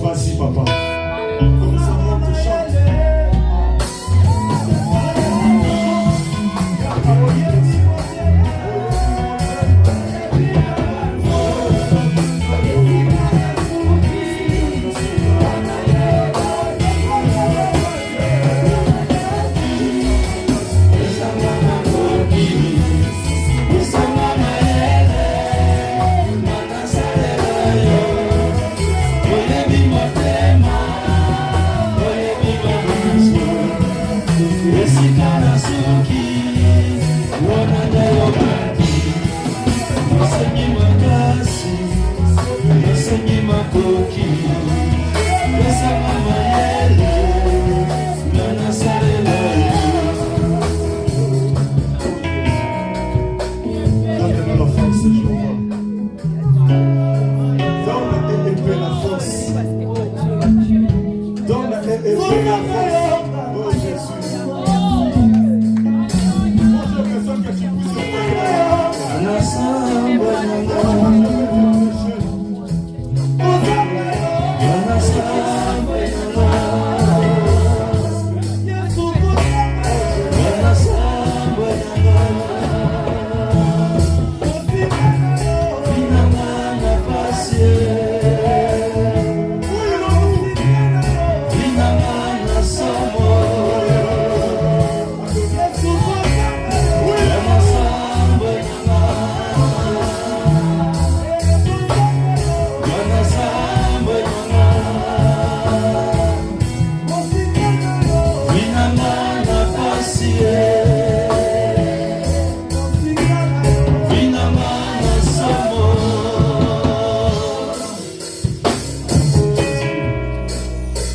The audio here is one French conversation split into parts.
Vas-y, papa. Comme ça, on te chante.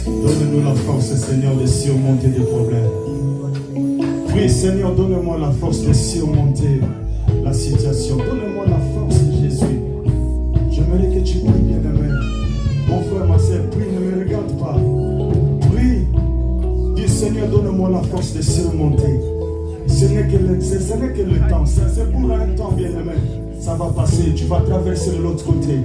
Donne-nous la force, Seigneur, de surmonter des problèmes. Oui, Seigneur, donne-moi la force de surmonter la situation. Donne-moi la force, Jésus. J'aimerais que tu pries, bien-aimé. Mon frère, ma soeur, prie, ne me regarde pas. Prie. Dis, Seigneur, donne-moi la force de surmonter. Ce n'est que le temps. C'est pour un temps, bien-aimé. Ça va passer. Tu vas traverser de l'autre côté.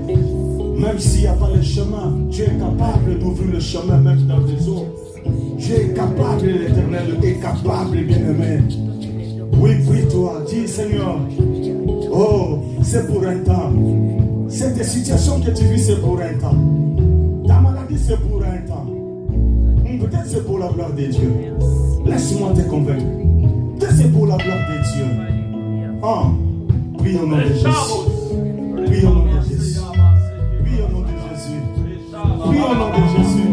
Même s'il n'y a pas le chemin, tu es capable d'ouvrir le chemin même dans les eaux. Tu es capable, l'Éternel est capable, bien-aimé. Oui, prie-toi, dis Seigneur, oh, c'est pour un temps. Cette situation que tu vis, c'est pour un temps. Ta maladie, c'est pour un temps. Peut-être c'est pour la gloire de Dieu. Laisse-moi te convaincre. Peut-être c'est pour la gloire de Dieu. Oh, prie au nom de Jésus. Prie au nom de Jésus. Prie au nom de Jésus. Prie au nom de Jésus.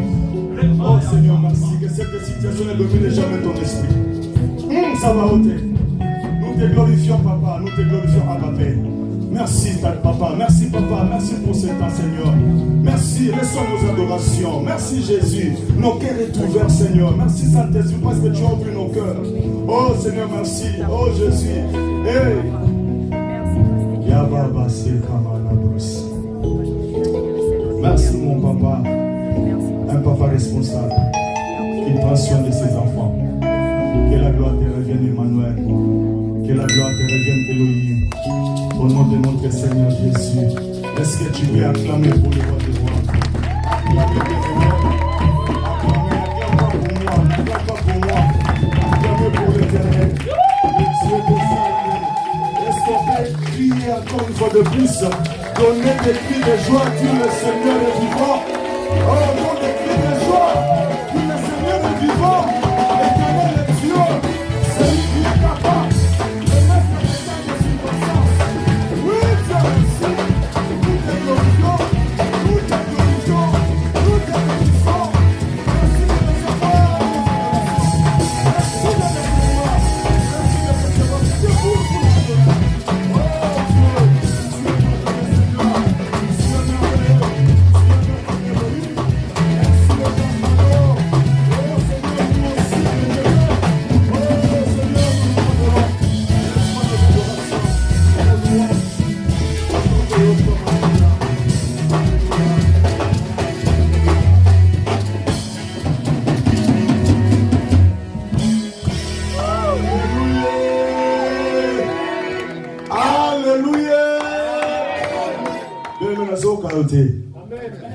Oh Seigneur, merci que cette situation ne domine jamais ton esprit. Ça va ôter. Nous te glorifions, papa. Nous te glorifions, Abba Père. Merci, papa. Merci, papa. Merci pour ce temps, Seigneur. Merci. Laissons nos adorations. Merci, Jésus. Nos cœurs sont ouverts, Seigneur. Merci, Saint-Esprit, parce que tu as ouvert nos cœurs. Oh, Seigneur, merci. Oh, Jésus. Hey. Merci, mon papa. Un papa responsable qui prend soin de ses enfants. Que la gloire te revienne, Emmanuel. Que la gloire te revienne, Elohim. Au nom de notre Seigneur Jésus. Est-ce que tu veux acclamer pour le roi de roi? Acclamez pour moi. Acclamez pour l'Éternel. Dieu de salut. Est-ce qu'on peut crier encore une fois de plus? Donner des cris de joie, Dieu le Seigneur est vivant. Oh, non, des cris de joie. Dieu le Seigneur est vivant. L'Éternel est Dieu. C'est lui qui est capable de mettre les gens de circonstance. Oui, Dieu, merci. Nous te glorifions. Nous te glorifions. Nous te bénissons. Merci de recevoir. Merci de recevoir. Merci de recevoir. C'est vous qui nous donnez. Oh, Dieu.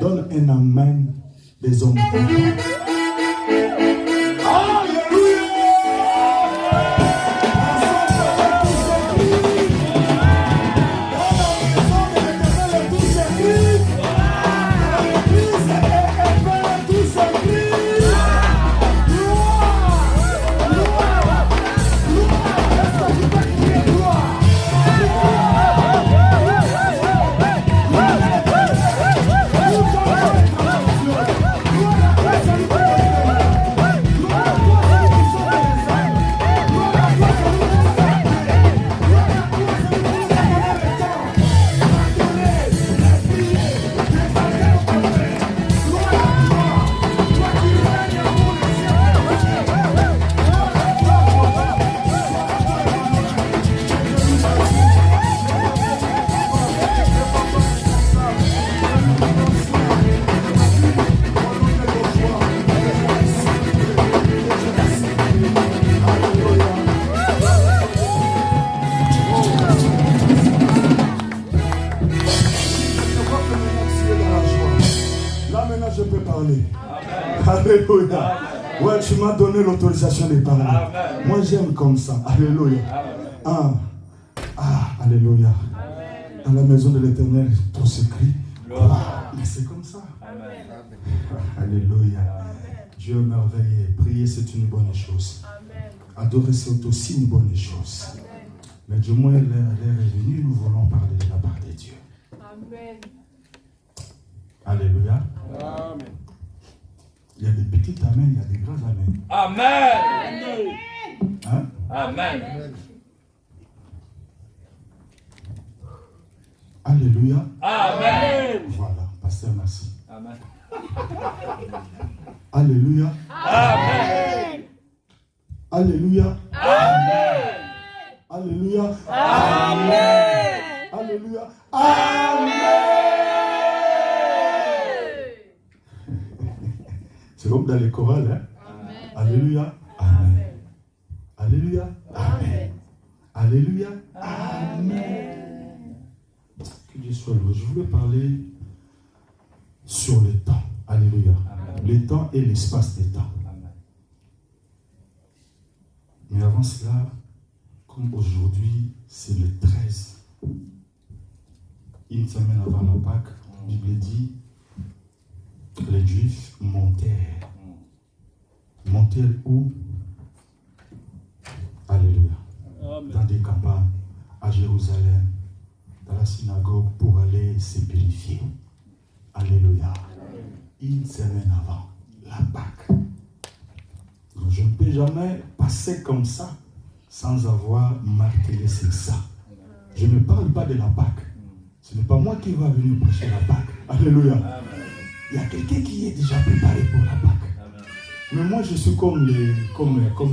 Donne un amen des hommes. Alléluia. Ouais, tu m'as donné l'autorisation de parler. Amen. Moi, j'aime comme ça. Alléluia. Alléluia. Amen. Dans la maison de l'Éternel, tout s'écrit. Mais c'est comme ça. Amen. Alléluia. Amen. Dieu est merveilleux. Prier, c'est une bonne chose. Amen. Adorer, c'est aussi une bonne chose. Amen. Mais du moins, l'heure est venue, nous voulons parler de la part de Dieu. Amen. Alléluia. Amen. Il y a des petits amens, il y a des grands amens. Amen. Hein? Amen. Alléluia. Amen. Voilà, pasteur, merci. Amen. Alléluia. Amen. Alléluia. Amen. Alléluia. Amen. Alléluia. Amen. C'est comme dans les chorales, hein? Amen. Alléluia. Amen. Alléluia. Amen. Alléluia. Amen. Que Dieu soit loué. Je voulais parler sur le temps. Alléluia. Amen. Le temps et l'espace des temps. Amen. Mais avant cela, comme aujourd'hui, c'est le 13, une semaine avant la Pâque, la Bible dit les Juifs montèrent. Montèrent où? Alléluia. Amen. Dans des campagnes, à Jérusalem, dans la synagogue, pour aller se purifier. Alléluia. Amen. Une semaine avant la Pâque. Donc, je ne peux jamais passer comme ça sans avoir martelé sur ça. Je ne parle pas de la Pâque. Ce n'est pas moi qui va venir prêcher la Pâque. Alléluia. Amen. Il y a quelqu'un qui est déjà préparé pour la Pâque. Amen. Mais moi, je suis comme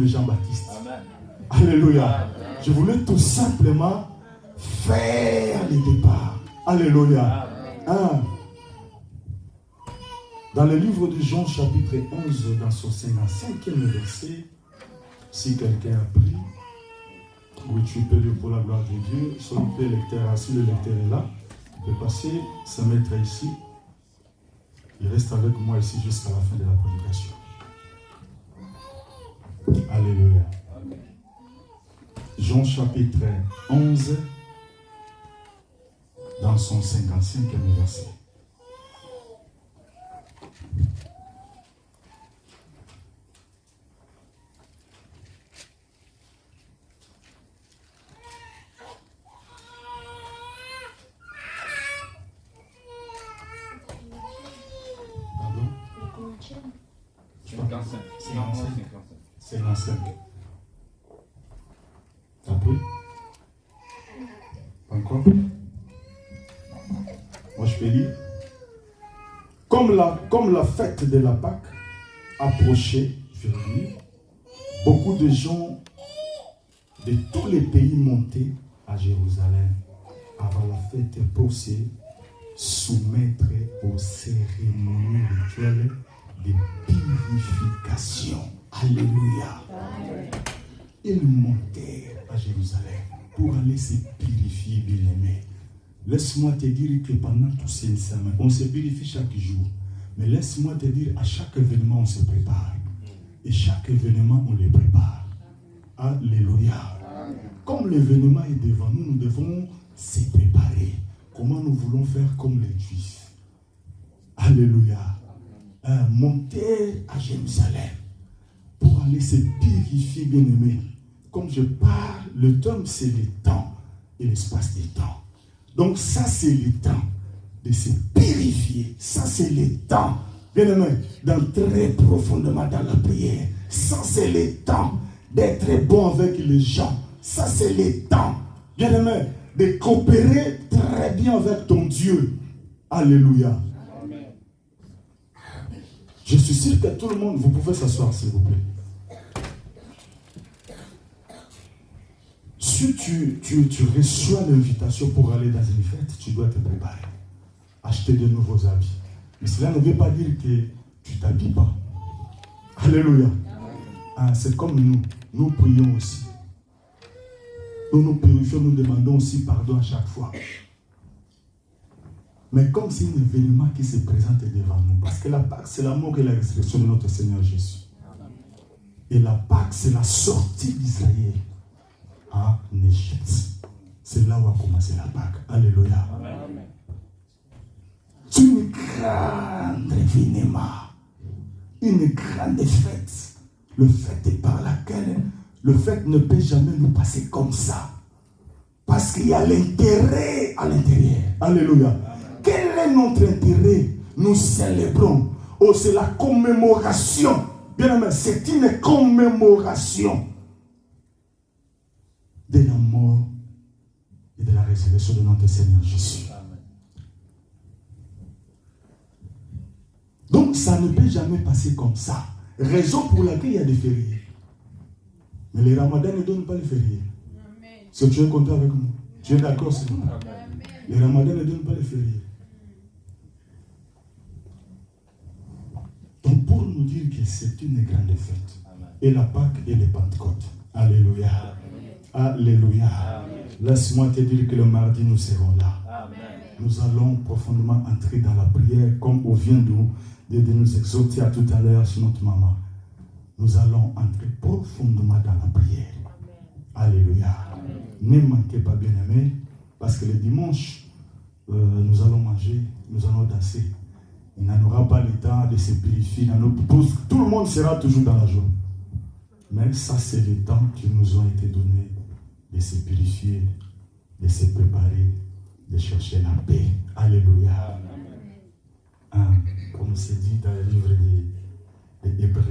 Jean-Baptiste. Amen. Alléluia. Amen. Je voulais tout simplement faire le départ. Alléluia. Hein? Dans le livre de Jean, chapitre 11, dans son 55e verset, si quelqu'un a pris, oui, tu peux lire pour la gloire de Dieu. Soit le lecteur, si le lecteur est là, il peut passer, se mettre ici. Il reste avec moi ici jusqu'à la fin de la prédication. Alléluia. Amen. Jean chapitre 11, dans son 55e verset. Pardon? 55. T'as pris? Encore? Moi je peux lire. Comme la fête de la Pâque approchait, beaucoup de gens de tous les pays montaient à Jérusalem avant la fête pour se soumettre aux cérémonies rituelles de purification. Alléluia. Amen. Ils montèrent à Jérusalem pour aller se purifier, bien-aimés. Laisse-moi te dire que pendant tous ces semaines, on se purifie chaque jour. Mais laisse-moi te dire, à chaque événement, on se prépare. Et chaque événement, on les prépare. Alléluia. Comme l'événement est devant nous, nous devons se préparer. Comment nous voulons faire comme les Juifs. Alléluia. Monter à Jérusalem pour aller se purifier, bien-aimé. Comme je parle, le temps, c'est le temps et l'espace des temps. Donc ça, c'est le temps de se purifier. Ça, c'est le temps, bien-aimé, d'entrer profondément dans la prière. Ça, c'est le temps d'être bon avec les gens. Ça, c'est le temps, bien-aimé, de coopérer très bien avec ton Dieu. Alléluia. Amen. Je suis sûr que tout le monde, vous pouvez s'asseoir, s'il vous plaît. Si tu reçois l'invitation pour aller dans une fête, tu dois te préparer. Acheter de nouveaux habits. Mais cela ne veut pas dire que tu ne t'habilles pas. Alléluia. Ah, c'est comme nous. Nous prions aussi. Nous nous purifions, nous demandons aussi pardon à chaque fois. Mais comme c'est un événement qui se présente devant nous, parce que la Pâque, c'est l'amour et la résurrection de notre Seigneur Jésus. Et la Pâque, c'est la sortie d'Israël en Égypte. C'est là où a commencé la Pâque. Alléluia. Amen. C'est une grande événement, une grande fête. Le fait par laquelle le fait ne peut jamais nous passer comme ça. Parce qu'il y a l'intérêt à l'intérieur. Alléluia. Amen. Quel est notre intérêt? Nous célébrons. Oh, c'est la commémoration. Bien aimé, c'est une commémoration de la mort et de la résurrection de notre Seigneur Jésus. Amen. Donc, ça ne peut jamais passer comme ça. Raison pour laquelle il y a des fériés. Mais les ramadans ne donnent pas les fériés. Est-ce que tu es content avec moi? Tu es d'accord, c'est bon? Les ramadans ne donnent pas les fériés. Donc, pour nous dire que c'est une grande fête. Amen. Et la Pâque et les Pentecôtes. Alléluia. Amen. Alléluia. Amen. Laisse-moi te dire que le mardi, nous serons là. Amen. Nous allons profondément entrer dans la prière, comme on vient de nous exhorter à tout à l'heure sur notre maman. Nous allons entrer profondément dans la prière. Amen. Alléluia. Amen. Ne manquez pas, bien-aimés, parce que le dimanche, nous allons manger, nous allons danser. Il n'en aura pas le temps de se purifier. Tout le monde sera toujours dans la joie. Mais ça, c'est le temps qui nous ont été donnés de se purifier, de se préparer, de chercher la paix. Alléluia. Amen. Comme c'est dit dans le livre des Hébreux,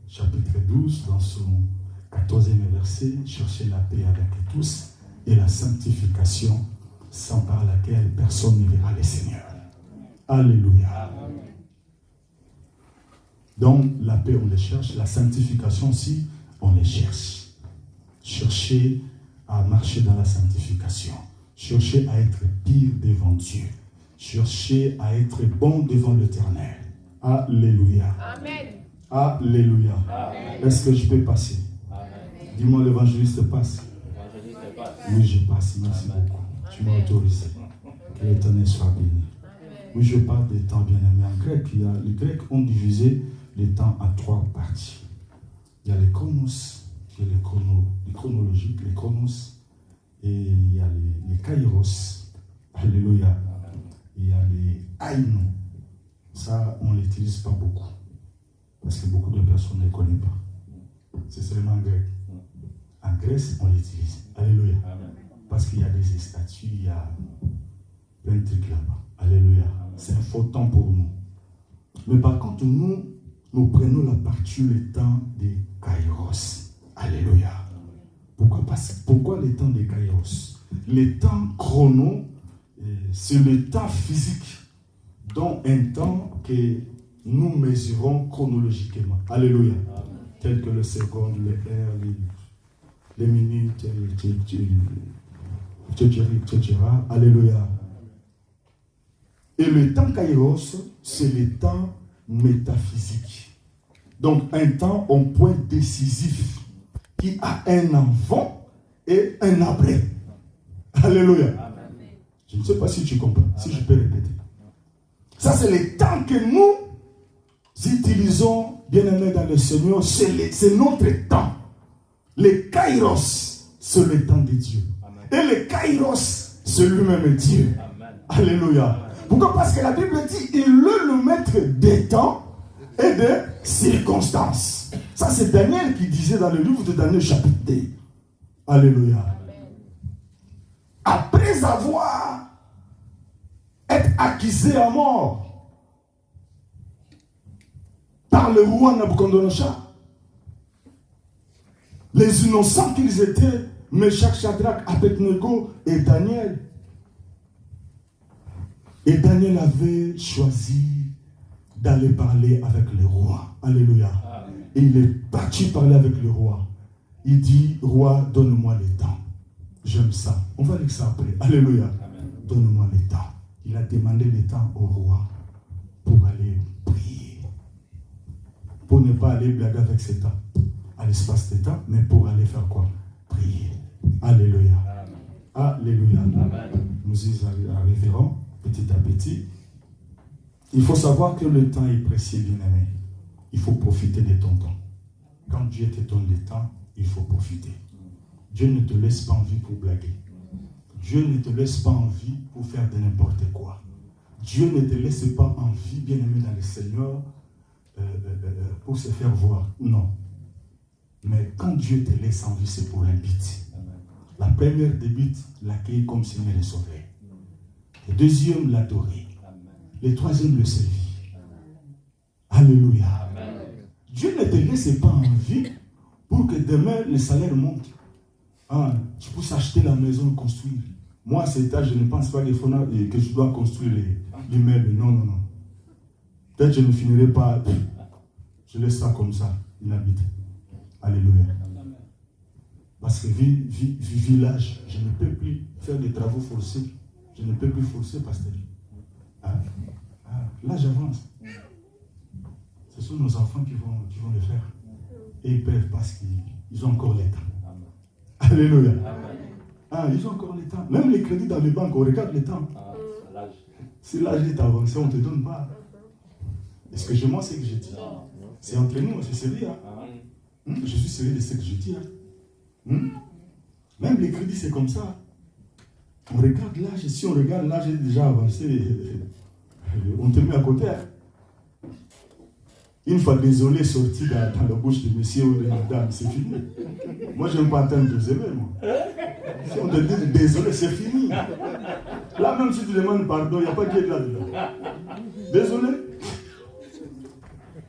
chapitre 12, dans son 14e verset, chercher la paix avec tous et la sanctification, sans par laquelle personne ne verra le Seigneur. Alléluia. Amen. Donc, la paix, on les cherche. La sanctification aussi, on les cherche. Cherchez à marcher dans la sanctification. Cherchez à être pire devant Dieu. Cherchez à être bon devant l'Éternel. Alléluia. Amen. Alléluia. Amen. Est-ce que je peux passer? Amen. Dis-moi, l'évangéliste passe. Oui, je passe. Merci beaucoup. Tu m'as autorisé. Que l'Éternel soit béni. Oui, je parle des temps bien-aimés. En grec, les Grecs ont divisé les temps en 3 parties. Il y a les chronos, qui est les chronologiques, les chronos, et il y a les kairos. Alléluia. Il y a les aïnos. Ça, on ne l'utilise pas beaucoup. Parce que beaucoup de personnes ne les connaissent pas. C'est seulement en grec. En Grèce, on l'utilise. Alléluia. Parce qu'il y a des statues, il y a plein de trucs là-bas. Alléluia. C'est un faux temps pour nous. Mais par contre, nous prenons la partie, le temps des kairos. Alléluia. Pourquoi le temps des kairos? Le temps chrono, c'est le temps physique, dont un temps que nous mesurons chronologiquement. Alléluia. Tel que les secondes, les heures, les minutes, etc. Alléluia. Et le temps kairos, c'est le temps métaphysique. Donc, un temps, un point décisif qui a un avant et un après. Alléluia. Amen. Je ne sais pas si tu comprends, si je peux répéter. Ça, c'est le temps que nous utilisons, bien-aimés dans le Seigneur, c'est notre temps. Le Kairos, c'est le temps de Dieu. Amen. Et le Kairos, c'est lui-même Dieu. Amen. Alléluia. Pourquoi? Parce que la Bible dit, il est le maître des temps et des circonstances. Ça, c'est Daniel qui disait dans le livre de Daniel chapitre 2. Alléluia. Amen. Après avoir été accusé à mort par le roi Nabucodonosor, les innocents qu'ils étaient, Meshach, Shadrach, Abednego et Daniel. Et Daniel avait choisi d'aller parler avec le roi. Alléluia. Amen. Et il est parti parler avec le roi. Il dit, roi, donne-moi le temps. J'aime ça. On va lire ça après. Alléluia. Amen. Donne-moi le temps. Il a demandé le temps au roi pour aller prier. Pour ne pas aller blaguer avec ce temps. À l'espace de temps, mais pour aller faire quoi? Prier. Alléluia. Amen. Alléluia. Amen. Nous y arriverons petit à petit. Il faut savoir que le temps est précieux, bien-aimé. Il faut profiter de ton temps. Quand Dieu te donne le temps, il faut profiter. Dieu ne te laisse pas en vie pour blaguer. Dieu ne te laisse pas en vie pour faire de n'importe quoi. Dieu ne te laisse pas en vie, bien-aimé dans le Seigneur, pour se faire voir. Non. Mais quand Dieu te laisse en vie, c'est pour un but. La première des buts, l'accueillir comme Seigneur et Sauveur. Le deuxième, l'adorer. Le troisième, le servir. Alléluia. Amen. Dieu ne te laisse pas en vie pour que demain le salaire monte. Ah, tu peux acheter la maison, construire. Moi, à cet âge, je ne pense pas que je dois construire les meubles. Non, non, non. Peut-être que je ne finirai pas. Je laisse ça comme ça, inhabité. Alléluia. Parce que village, je ne peux plus faire des travaux forcés. Je ne peux plus forcer, pasteur. Là, j'avance. Ce sont nos enfants qui vont le faire. Et ils peuvent parce qu'ils ont encore le temps. Alléluia. Ils ont encore le temps. Même les crédits dans les banques, on regarde le temps. Si l'âge est avancé, on ne te donne pas. Excusez-moi ce que je dis. C'est entre nous, c'est sérieux. Je suis sérieux de ce que je dis. Même les crédits, c'est comme ça. On regarde l'âge. Si on regarde l'âge est déjà avancé, on te met à côté. Une fois désolé sorti dans la bouche de monsieur ou de madame, c'est fini. Moi, je n'aime pas entendre désolé, moi. Si on te dit désolé, c'est fini. Là, même si tu demandes pardon, il n'y a pas de là-dedans. Désolé.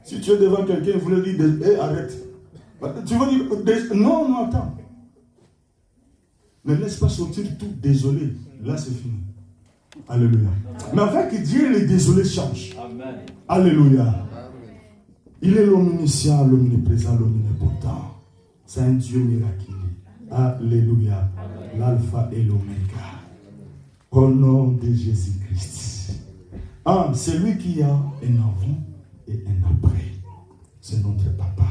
Si tu es devant quelqu'un, il voulait dire arrête. Tu vas dire non, attends. Ne laisse pas sortir tout désolé. Là, c'est fini. Alléluia. Mais avec Dieu, les désolés changent. Amen. Alléluia. Il est l'omniscient, l'omniprésent, l'omnipotent. C'est un Dieu miraculeux. Alléluia. L'alpha et l'oméga. Au nom de Jésus-Christ. C'est lui qui a un avant et un après. C'est notre papa.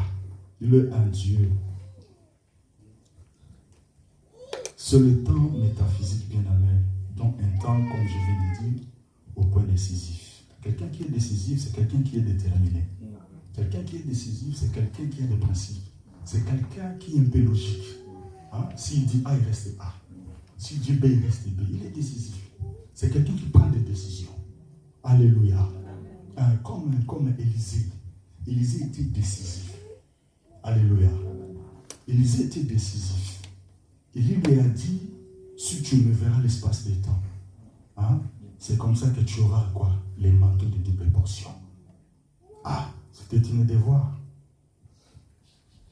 Il est un Dieu. C'est le temps métaphysique, bien aimé, dont un temps, comme je viens de dire, au point décisif. Quelqu'un qui est décisif, c'est quelqu'un qui est déterminé. Quelqu'un qui est décisif, c'est quelqu'un qui a des principes. C'est quelqu'un qui est un peu logique. S'il dit A, il reste A. S'il dit B, il reste B. Il est décisif. C'est quelqu'un qui prend des décisions. Alléluia. Comme Élisée. Élisée était décisif. Alléluia. Élisée était décisif. Élie lui a dit, si tu me verras l'espace des temps, c'est comme ça que tu auras quoi? Les manteaux de double portion. C'était une devoir.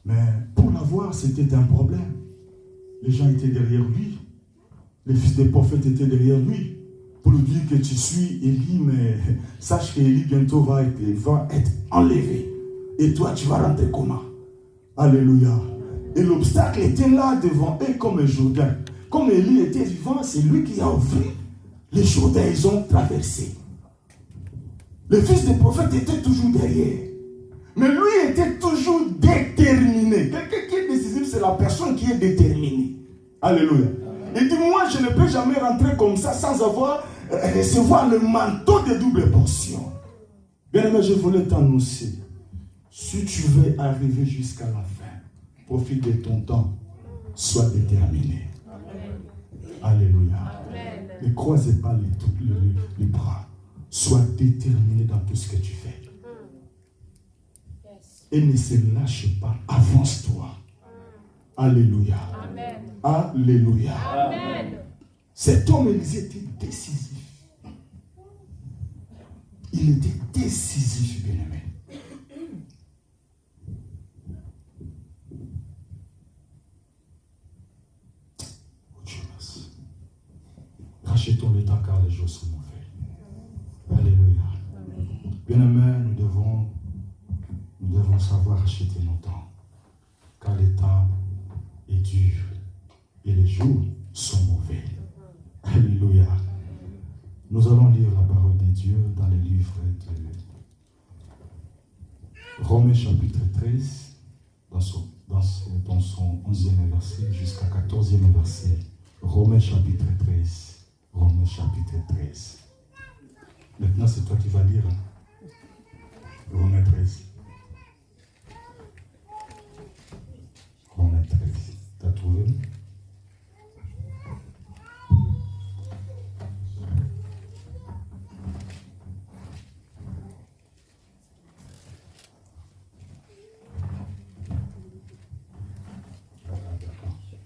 Mais pour l'avoir, c'était un problème. Les gens étaient derrière lui. Les fils des prophètes étaient derrière lui. Pour lui dire que tu suis Élie, mais sache qu'Élie bientôt va être enlevé. Et toi, tu vas rentrer comment? Alléluia. Et l'obstacle était là devant eux comme un Jourdain. Comme Élie était vivant, c'est lui qui a ouvert les Jourdains. Ils ont traversé. Les fils des prophètes étaient toujours derrière. Mais lui était toujours déterminé. Quelqu'un qui est décisif, c'est la personne qui est déterminée. Alléluia. Il dit, moi, je ne peux jamais rentrer comme ça sans avoir recevoir le manteau de double portion. Bien-aimé, je voulais t'annoncer. Si tu veux arriver jusqu'à la fin, profite de ton temps. Sois déterminé. Amen. Alléluia. Amen. Ne croisez pas les bras. Sois déterminé dans tout ce que tu fais. Et ne se lâche pas. Avance-toi. Alléluia. Amen. Alléluia. Amen. Cet homme, Élisée, était décisif. Il était décisif, bien-aimé. Oh Dieu, merci. Rachetons le temps car les jours sont mauvais. Alléluia. Bien-aimé, nous devons savoir racheter nos temps. Car le temps est dur et les jours sont mauvais. Alléluia. Nous allons lire la parole de Dieu dans le livre de Romains chapitre 13, dans son 11e verset jusqu'à 14e verset. Romains chapitre 13. Romains chapitre 13. Maintenant, c'est toi qui vas lire. Romains 13. Romains 13. T'as trouvé?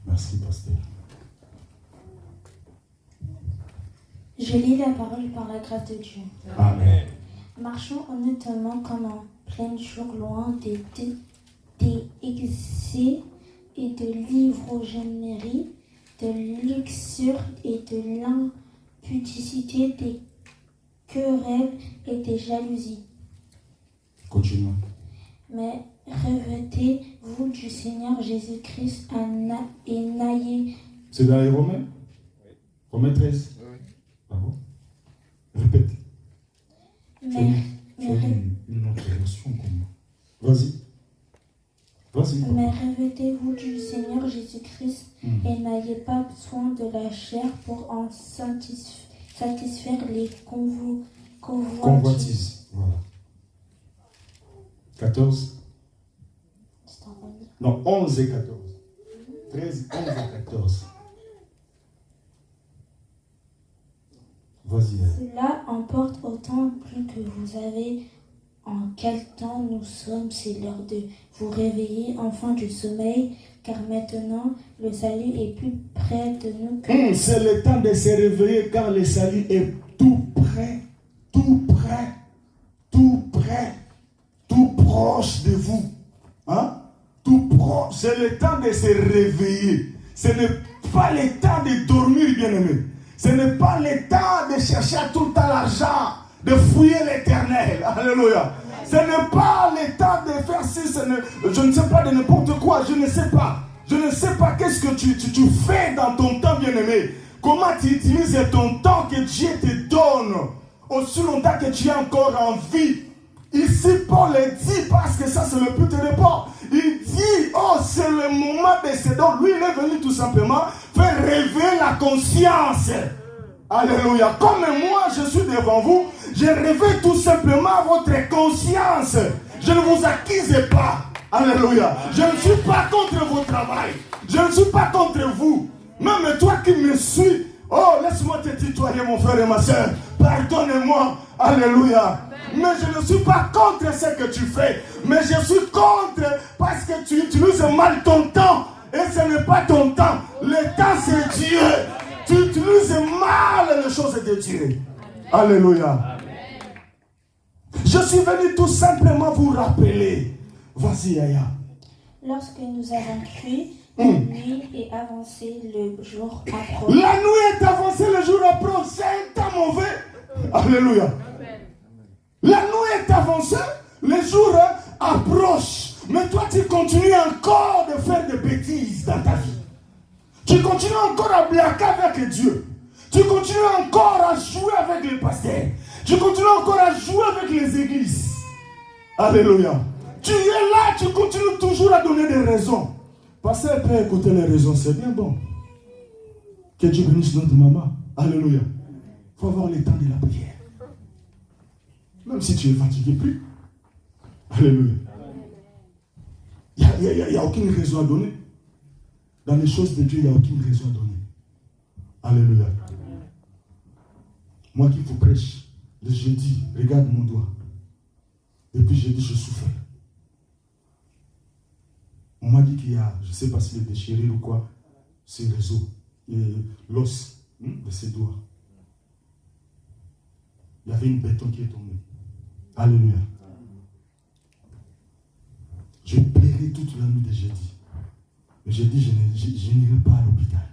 Merci, pasteur. Je lis la parole par la grâce de Dieu. Amen. Marchons honnêtement comme en plein jour, loin des excès et de l'ivrogénerie, de luxure et de l'impudicité, des querelles et des jalousies. Continuons. Mais revêtez-vous du Seigneur Jésus-Christ et n'ayez... C'est dans les Romains? Oui. Romains 13? Oui. Bravo. Répète. Mais une autre version comme moi. Vas-y. Vas-y. Mais revêtez-vous du Seigneur Jésus-Christ et n'ayez pas soin de la chair pour en satisfaire les convoitises. Voilà. 14. Non, 11 et 14. 13, 11 et 14. Vas-y. Cela emporte autant plus que vous avez en quel temps nous sommes. C'est l'heure de vous réveiller enfin du sommeil, car maintenant le salut est plus près de nous que... C'est le temps de se réveiller, car le salut est tout près, tout près, tout près, tout proche de vous. Hein? Tout proche. C'est le temps de se réveiller. Ce n'est pas le temps de dormir, bien-aimé. Ce n'est pas le temps de chercher tout le temps l'argent, de fouiller l'éternel. Alléluia. Ce n'est pas le temps de faire ci, je ne sais pas, de n'importe quoi. Je ne sais pas. Je ne sais pas qu'est-ce que tu fais dans ton temps, bien-aimé. Comment tu utilises ton temps que Dieu te donne aussi longtemps que tu es encore en vie. Ici, Paul le dit parce que ça, c'est le but de Paul. Il dit, oh, c'est le moment de ce don. Lui, il est venu tout simplement faire rêver la conscience. Alléluia. Comme moi, je suis devant vous, je réveille tout simplement votre conscience. Je ne vous accuse pas. Alléluia. Je ne suis pas contre vos travail. Je ne suis pas contre vous. Même toi qui me suis, oh, laisse-moi te tutoyer, mon frère et ma soeur. Pardonnez-moi. Alléluia. Mais je ne suis pas contre ce que tu fais. Mais je suis contre parce que tu utilises mal ton temps. Et ce n'est pas ton temps. Le temps, c'est Dieu. Tu utilises mal les choses de Dieu. Alléluia. Je suis venu tout simplement vous rappeler. Vas-y, Yaya. Lorsque nous avons cru, la nuit est avancée, le jour approche. La nuit est avancée, le jour approche. C'est un temps mauvais. Alléluia. La nuit est avancée, le jour approche. Mais toi, tu continues encore de faire des bêtises dans ta vie. Tu continues encore à blaguer avec Dieu. Tu continues encore à jouer avec les pasteurs. Tu continues encore à jouer avec les églises. Alléluia. Tu es là, tu continues toujours à donner des raisons. Pasteur peut écouter les raisons, c'est bien bon. Que Dieu bénisse notre maman. Alléluia. Il faut avoir le temps de la prière. Même si tu es fatigué, plus. Alléluia. Il n'y a aucune raison à donner. Dans les choses de Dieu, il n'y a aucune raison à donner. Alléluia. Moi qui vous prêche, le jeudi, regarde mon doigt. Et puis jeudi, je souffre. On m'a dit qu'il y a, je ne sais pas s'il est déchiré ou quoi, ces réseaux, l'os de ses doigts. Il y avait une béton qui est tombée. Alléluia. Je plairai toute la nuit de jeudi. Mais j'ai dit, je n'irai pas à l'hôpital.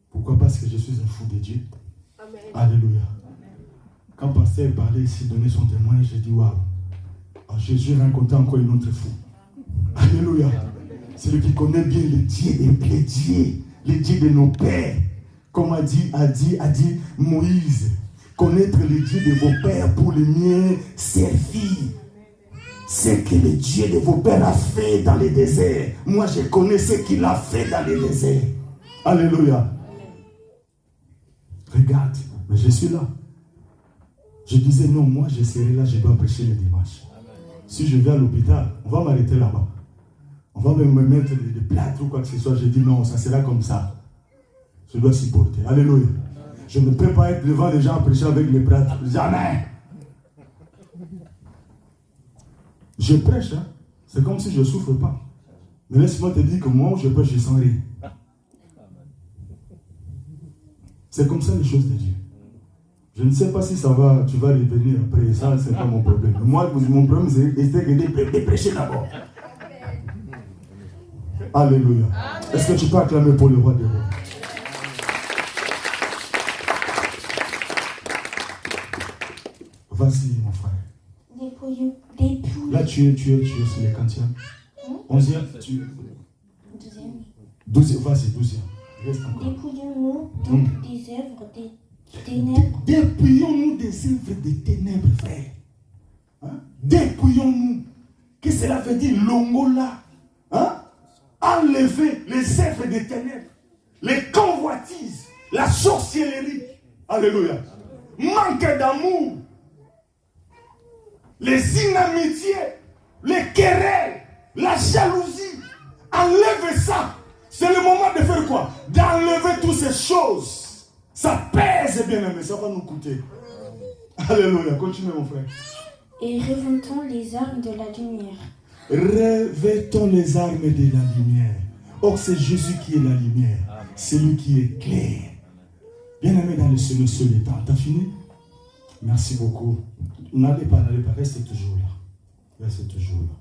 Pourquoi? Parce que je suis un fou de Dieu. Amen. Alléluia. Quand pasteur parlait ici, donnait son témoin, j'ai dit, waouh. Jésus rencontrait encore une autre fou. Alléluia. C'est lui qui connaît bien les dieux de nos pères. Comme a dit Moïse. Connaître les dieux de vos pères pour les miens servir. C'est que le Dieu de vos pères a fait dans les déserts. Moi, je connais ce qu'il a fait dans les déserts. Alléluia. Regarde, mais je suis là. Je disais, non, moi, je serai là, je dois prêcher le dimanche. Si je vais à l'hôpital, on va m'arrêter là-bas. On va me mettre des plâtres ou quoi que ce soit. Je dis, non, ça sera comme ça. Je dois supporter. Alléluia. Je ne peux pas être devant les gens à prêcher avec les plâtres. Jamais. Je prêche, hein. C'est comme si je ne souffre pas. Mais laisse-moi te dire que moi, je prêche, je sens rien. C'est comme ça les choses de Dieu. Je ne sais pas si ça va, tu vas revenir après. Ça, ce n'est pas mon problème. Moi, mon problème, c'est de prêcher d'abord. Alléluia. Est-ce que tu peux acclamer pour le roi des rois? Vas-y, mon frère. Là, tu es sur les quantièmes. 11e, 12e. Vas-y, 12e. Dépouillons-nous donc des œuvres des ténèbres. Dépouillons-nous des œuvres des ténèbres, frère. Hein? Dépouillons-nous. Qu'est-ce que cela veut dire, l'ongola? Hein? Enlever les œuvres des ténèbres, les convoitises, la sorcellerie. Alléluia. Manque d'amour, les inamitiés, les querelles, la jalousie. Enlève ça. C'est le moment de faire quoi? D'enlever toutes ces choses. Ça pèse, bien aimé, ça va nous coûter. Alléluia. Continue, mon frère. Et revêtons les armes de la lumière. Revêtons les armes de la lumière. Or, c'est Jésus qui est la lumière. C'est lui qui est clair. Bien aimé dans le Seigneur, sur le temps. T'as fini? Merci beaucoup. N'allez pas, reste toujours là. Reste toujours là.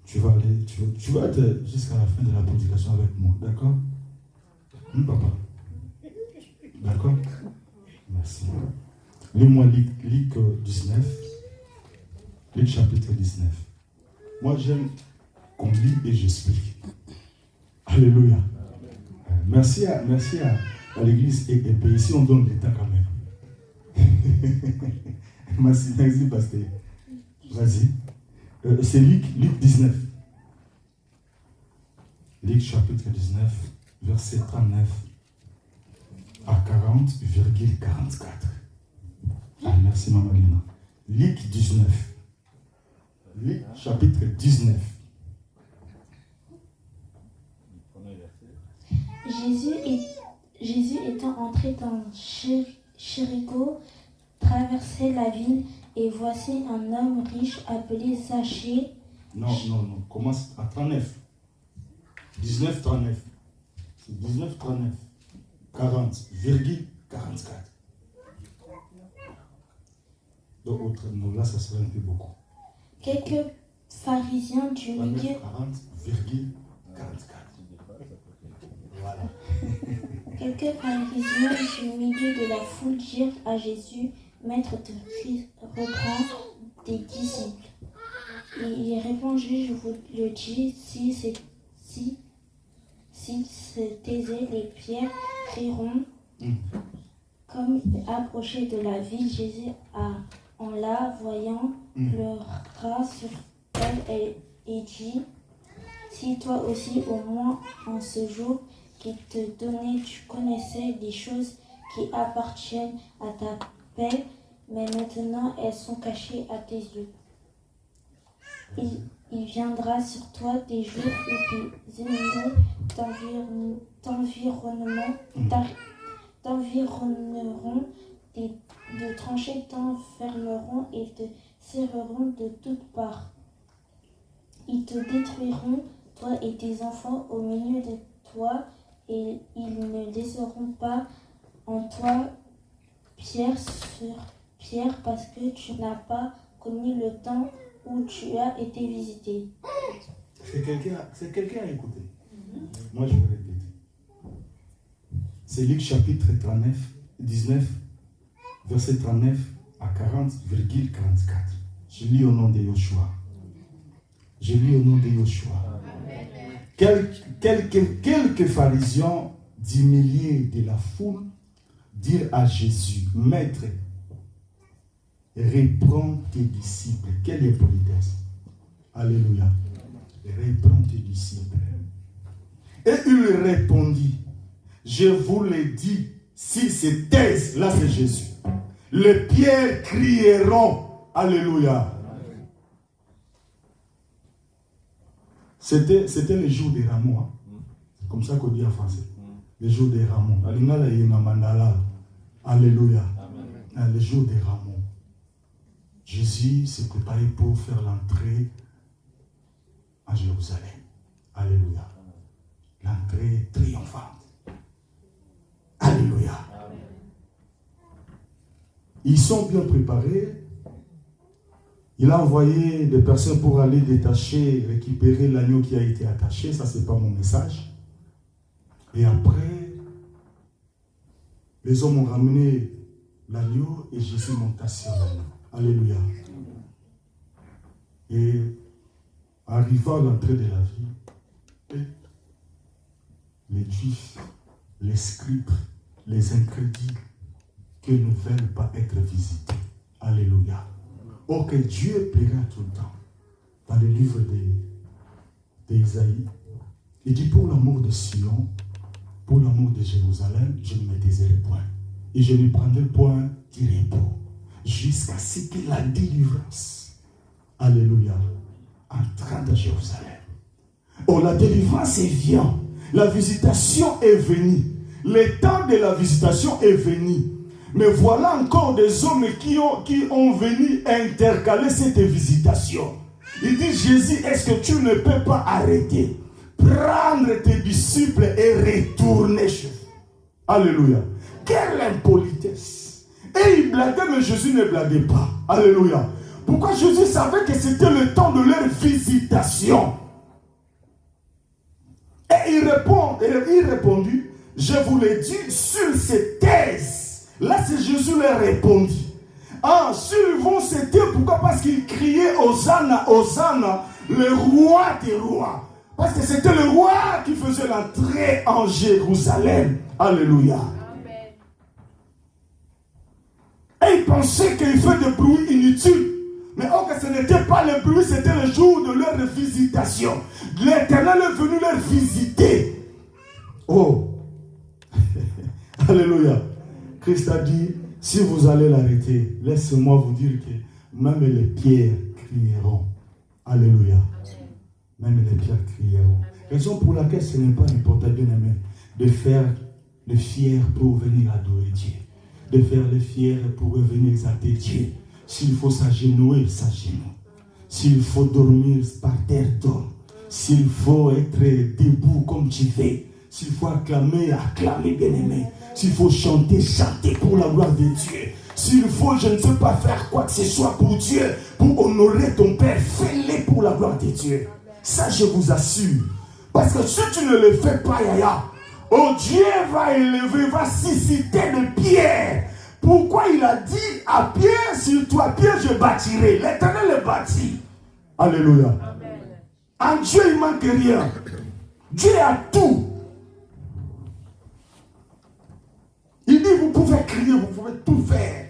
Tu vas être jusqu'à la fin de la prédication avec moi. D'accord? Papa? D'accord? Merci. Lis-moi Luc 19. Luc chapitre 19. Moi, j'aime qu'on lit et j'explique. Alléluia. Merci à l'église et ici, on donne l'état quand même. Merci, pasteur. Vas-y. C'est Luc 19. Luc chapitre 19, verset 39 à 40,44. Merci, Maman Lina. Luc 19. Luc chapitre 19. Jésus étant entré dans Jéricho, traversait la ville, et voici un homme riche appelé Zachée. Non, commence à 39. 19, 39. C'est 19, 39. 40,44. Donc, là, ça serait un peu beaucoup. Quelques pharisiens du milieu. 40,44. Voilà. Quelques pharisiens du milieu de la foule dirent à Jésus, Maître de Christ, reprend des disciples. Et il répondit, je vous le dis, si se taisaient, les pierres crieront. Comme approché de la ville, Jésus, en la voyant, pleura sur elle et dit, si toi aussi, au moins en ce jour, qui te donnait, tu connaissais des choses qui appartiennent à ta paix, mais maintenant elles sont cachées à tes yeux. Il viendra sur toi des jours où tes ennemis t'environneront, de tranchées t'enfermeront et te serreront de toutes parts. Ils te détruiront, toi et tes enfants, au milieu de toi, et ils ne laisseront pas en toi pierre sur pierre, parce que tu n'as pas connu le temps où tu as été visité. C'est quelqu'un à écouter. Moi, je vais répéter. C'est Luc chapitre 19, verset 39 à 40,44. Je lis au nom de Yoshua. Je lis au nom de Yoshua. Quelques pharisiens d'humiliés de la foule dirent à Jésus, Maître, reprends tes disciples. Quelle est politesse? Alléluia. Reprends tes disciples. Et il répondit, je vous l'ai dit, s'ils se taisent, là c'est Jésus, les pierres crieront. Alléluia. C'était le jour des rameaux. Hein? Comme ça qu'on dit en français. Le jour des rameaux. Alléluia. Le jour des rameaux. Jésus s'est préparé pour faire l'entrée à Jérusalem. Alléluia. L'entrée triomphante. Alléluia. Ils sont bien préparés. Il a envoyé des personnes pour aller détacher, récupérer l'agneau qui a été attaché. Ça, ce n'est pas mon message. Et après, les hommes ont ramené l'agneau et Jésus monta sur l'agneau. Alléluia. Et arrivant à l'entrée de la ville, les Juifs, les scribes, les incrédules, qui ne veulent pas être visités. Alléluia. Or que Dieu plaira tout le temps. Dans le livre d'Ésaïe, il dit, pour l'amour de Sion, pour l'amour de Jérusalem, je ne me désirais point. Et je ne prendrai point du repos. Jusqu'à ce que la délivrance, alléluia, entra dans Jérusalem. Oh, la délivrance est vient. La visitation est venue. Le temps de la visitation est venu. Mais voilà encore des hommes qui ont venu intercaler cette visitation. Il dit, Jésus, est-ce que tu ne peux pas arrêter? Prendre tes disciples et retourner chez eux. Alléluia. Quelle impolitesse. Et ils blaguaient, mais Jésus ne blaguait pas. Alléluia. Pourquoi Jésus savait que c'était le temps de leur visitation? Et il répondit, je vous l'ai dit, sur ces thèses. Là, c'est Jésus leur répondit. Ah, s'ils vont se taire, pourquoi? Parce qu'ils criaient Hosanna, Hosanna, le roi des rois. Parce que c'était le roi qui faisait l'entrée en Jérusalem. Alléluia. Amen. Et ils pensaient qu'il fait des bruits inutiles. Mais or que ce n'était pas le bruit, c'était le jour de leur visitation. L'Éternel est venu leur visiter. Oh. Alléluia. Christ a dit, si vous allez l'arrêter, laissez-moi vous dire que même les pierres crieront. Alléluia. Même les pierres crieront. Raison pour laquelle ce n'est pas important, bien aimé, de faire le fier pour venir adorer Dieu. De faire le fier pour venir exalter Dieu. S'il faut s'agenouiller, s'agenouille. S'il faut dormir par terre, dors. S'il faut être debout comme tu veux. S'il faut acclamer, acclamer, bien-aimé. S'il faut chanter, chanter pour la gloire de Dieu. S'il faut, je ne sais pas faire quoi que ce soit pour Dieu, pour honorer ton Père, fais-le pour la gloire de Dieu. Ça, je vous assure. Parce que si tu ne le fais pas, Yaya, oh, Dieu va élever, va susciter de pierre. Pourquoi il a dit à pierre, sur toi, pierre, je bâtirai. L'Éternel le bâtit. Alléluia. Amen. En Dieu, il ne manque rien. Dieu a tout. Il dit, vous pouvez crier, vous pouvez tout faire.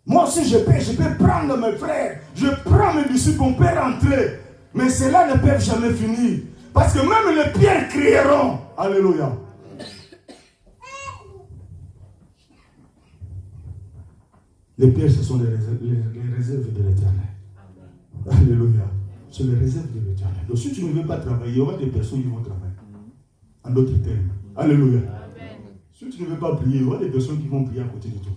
Moi aussi, je peux prendre mes frères, je prends mes disciples, on peut rentrer. Mais cela ne peut jamais finir. Parce que même les pierres crieront. Alléluia. Les pierres, ce sont les réserves de l'Éternel. Alléluia. C'est les réserves de l'Éternel. Donc si tu ne veux pas travailler, il y aura des personnes qui vont travailler. En d'autres termes. Alléluia. Si tu ne veux pas prier, il y aura des personnes qui vont prier à côté de toi.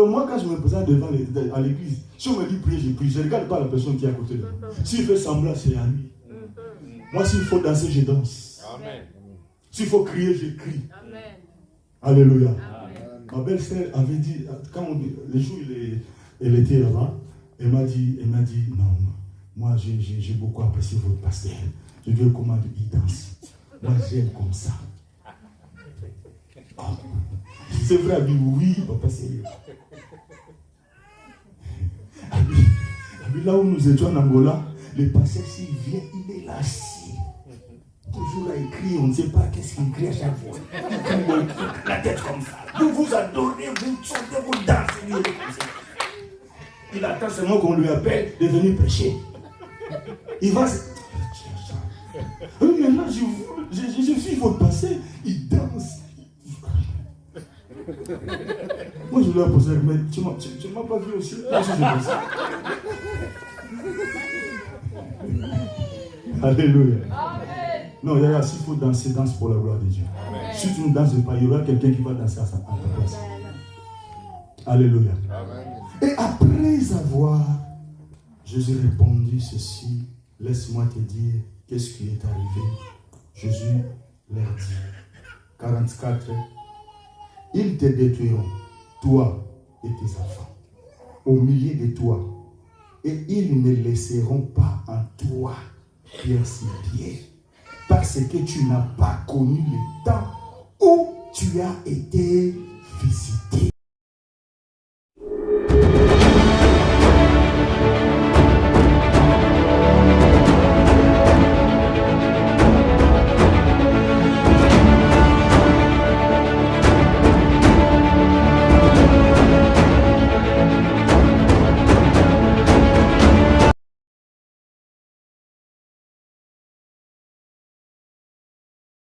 Moi, quand je me présente devant à l'église, si on me dit prier, je prie. Je ne regarde pas la personne qui est à côté de moi. S'il fait semblant, c'est à lui. Moi, s'il faut danser, je danse. S'il faut crier, je crie. Alléluia. Ma belle-sœur avait dit, quand le jour où elle était là-bas, elle m'a dit, non, moi j'ai beaucoup apprécié votre pasteur. Je veux comment il danse. Moi j'aime comme ça. Oh. C'est vrai, elle dit oui, papa sérieux. Là où nous étions en Angola, le pasteur s'il vient, il est là assis. Toujours à écrire, on ne sait pas qu'est-ce qu'il crie à chaque fois. La tête comme ça. Vous adorez, vous chantez, vous dansez. Il attend seulement qu'on lui appelle de venir prêcher. Il va se... Maintenant, je suis votre passé, il danse. Moi, je lui ai posé, mais tu ne m'as pas vu aussi. Alléluia. Non, il y a s'il faut danser, danse pour la gloire de Dieu. Amen. Si tu ne danses pas, il y aura quelqu'un qui va danser à ta place. Alléluia. Amen. Et après avoir, Jésus répondit ceci, laisse-moi te dire qu'est-ce qui est arrivé. Jésus leur dit, 44, ils te détruiront, toi et tes enfants, au milieu de toi, et ils ne laisseront pas en toi pierre sur pierre, parce que tu n'as pas connu le temps où tu as été visité.